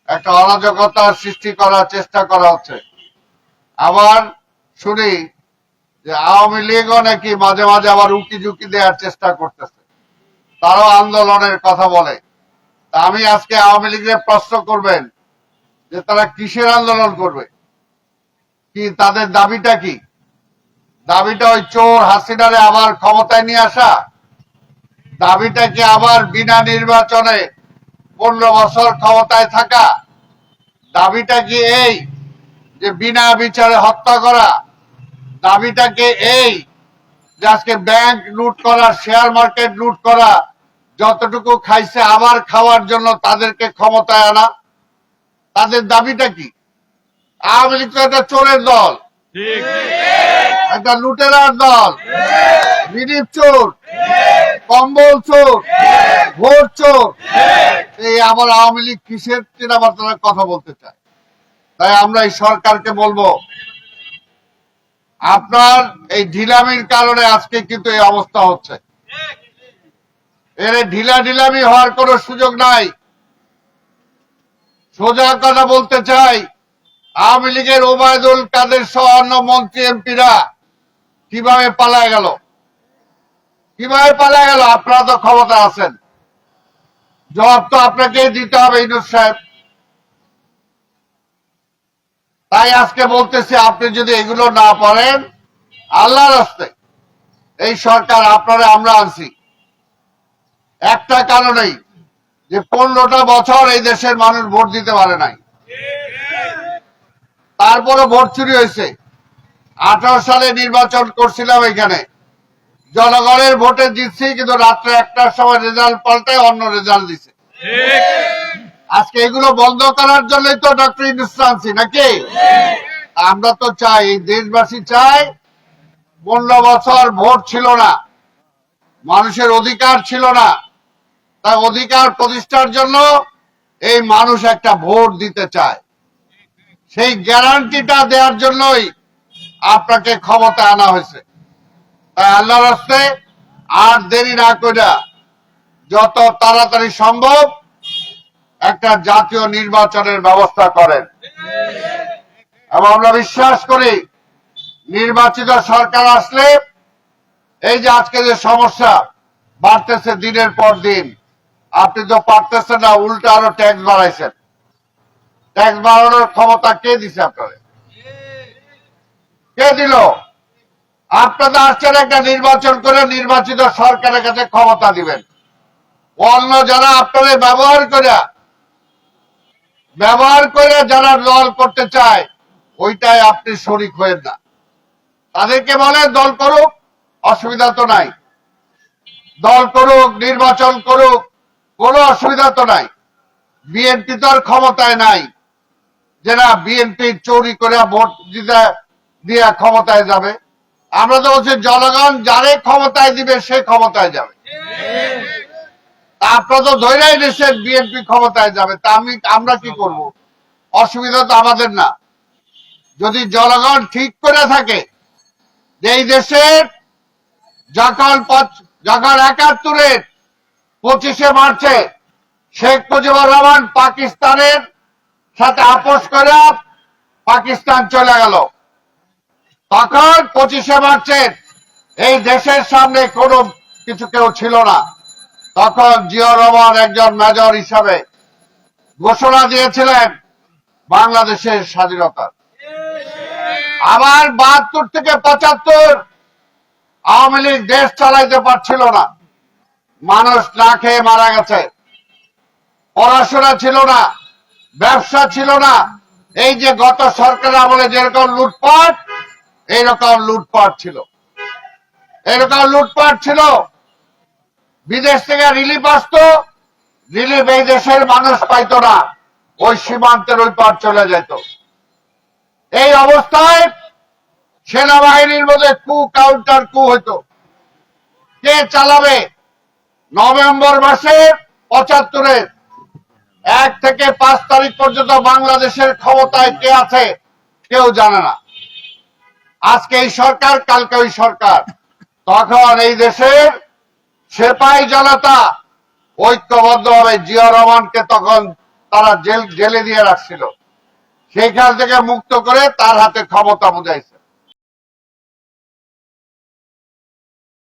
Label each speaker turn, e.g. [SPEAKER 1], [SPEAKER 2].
[SPEAKER 1] একটা অরাজকতার সৃষ্টি করার চেষ্টা করা হচ্ছে। আবার শুনি যে আওয়ামী লীগও নাকি মাঝে মাঝে আবার উকি ঝুঁকি দেওয়ার চেষ্টা করতেছে, তারাও আন্দোলনের কথা বলে। তা আমি আজকে আওয়ামী লীগের প্রশ্ন করবেন যে তারা কিসের আন্দোলন করবে, কি তাদের দাবিটা কি? দাবিটা ওই চোর হাসিনারে আবার ক্ষমতায় নিয়ে আসা? দাবিটা কি আবার বিনা নির্বাচনে 15 বছর ক্ষমতায় থাকা? দাবিটা কি এই যে বিনা বিচারে হত্যা করা? দাবিটা কি এই যে আজকে ব্যাংক লুট করা, শেয়ার মার্কেট লুট করা, যতটুকু খাইছে আবার খাওয়ার জন্য তাদেরকে ক্ষমতায় আনা? তাদের দাবিটা কি? আওয়ামী লীগ তো একটা চোরের দল, একটা লুটেরার দল, রিলিফ চোর, কম্বল চোর, ভোট চোর। এই আবার আওয়ামী লীগ কিসের চেনাবার্তার কথা বলতে চায়? তাই আমরা এই সরকারকে বলবো, আপনার এই ঢিলামির কারণে আজকে কিন্তু এই অবস্থা হচ্ছে। এর ঢিলামি হওয়ার কোনো সুযোগ নাই। সোজা কথা বলতে চাই, আওয়ামী লীগের ওবায়দুল কাদের সহ অন্য মন্ত্রী এমপিরা কিভাবে পালায় গেল? কিভাবে পালায় গেল? আপনারা তো ক্ষমতা আছেন, জবাব তো আপনাকেই দিতে হবে ইউনূস সাহেব। তাই আজকে বলতেছি, আপনি যদি এগুলো না পারেন, আল্লাহর রাস্তায় এই সরকার আপনারা আমরা আনছি একটা কারণেই, যে 15টা বছর এই দেশের মানুষ ভোট দিতে পারে নাই, তারপরে ভোট চুরি হয়েছে। 18 সালে নির্বাচন করছিলাম এখানে, জনগণের ভোটে জিতছি, কিন্তু রাত্রে 1টার সময় রেজাল্ট পাল্টায় অন্য রেজাল্ট দিছে। আজকে এগুলো বন্ধ করার জন্যই তো ডক্টর ইউনূস আনছি নাকি? আমরা তো চাই, এই দেশবাসী চাই, 15 বছর ভোট ছিল না, মানুষের অধিকার ছিল না, তাই অধিকার প্রতিষ্ঠার জন্য এই মানুষ একটা ভোট দিতে চায়। সেই গ্যারান্টিটা দেওয়ার জন্যই আপনাকে ক্ষমতা আনা হয়েছে। তাই আল্লাহর রাস্তায় আর দেরি না করে যত তাড়াতাড়ি সম্ভব একটা জাতীয় নির্বাচনের ব্যবস্থা করেন। এবং আমরা বিশ্বাস করি, নির্বাচিত সরকার আসলে এই যে আজকে যে সমস্যা বাড়তেছে দিনের পর দিন, আপনি তো পারতেছেন না, উল্টা আরো ট্যাক্স বাড়াইছেন। ট্যাক্স বাড়ানোর ক্ষমতা কে দিছে আপনাদের? কে দিল? আপনারা আসছেন একটা নির্বাচন করে নির্বাচিত সরকারের কাছে ক্ষমতা দিবেন। অন্য যারা আপনাদের ব্যবহার করে যারা দল করতে চায়, ওইটাই আপনি শরিক হয়েন না। তাদেরকে বলে দল করুক, অসুবিধা তো নাই, দল করুক, নির্বাচন করুক, কোনো অসুবিধা তো নাই। বিএনপি তো আর ক্ষমতায় নাই যে না বিএনপি চুরি করে ভোট দিয়ে ক্ষমতায় যাবে। আমরা তো বলছি জনগণ যারে ক্ষমতায় দিবে সে ক্ষমতায় যাবে। তা আপনারা তো ধৈর্য নিচ্ছেন বিএনপি ক্ষমতায় যাবে, তা আমরা কি করব? অসুবিধা তো আমাদের না। যদি জনগণ ঠিক করে থাকে যে এই দেশের যখন 71-এর 25শে মার্চে শেখ মুজিবুর রহমান পাকিস্তানের সাথে আপোষ করে পাকিস্তান চলে গেল, তখন 25শে মার্চের এই দেশের সামনে কোনো কিছু কেউ ছিল না। তখন জিয়াউর রহমান একজন মেজর হিসাবে ঘোষণা দিয়েছিলেন বাংলাদেশের স্বাধীনতার। আবার 72 থেকে 75 আওয়ামী লীগ দেশ চালাইতে পারছিল না, মানুষ না খেয়ে মারা গেছে, পড়াশোনা ছিল না, ব্যবসা ছিল না। এই যে গত সরকার আমলে যেরকম লুটপাট, এইরকম লুটপাট ছিল। বিদেশ থেকে রিলিফ আসতো, রিলিফ এই দেশের মানুষ পাইতো না, ওই সীমান্তের ওই পার চলে যেত। এই অবস্থায় সেনাবাহিনীর মধ্যে কাউন্টার হইতো। কে চালাবে? নভেম্বর মাসের 75-এর 1 থেকে 5 তারিখ পর্যন্ত বাংলাদেশের ক্ষমতায় কে আছে কেউ জানে না। আজকে এই সরকার, কালকে ওই সরকার। তখন এই দেশের সেপাই জনতা ঐক্যবদ্ধভাবে জিয়াউর রহমানকে তখন তারা জেলে দিয়ে রাখছিল, সেইখান থেকে মুক্ত করে তার হাতে ক্ষমতা বুঝাইছে।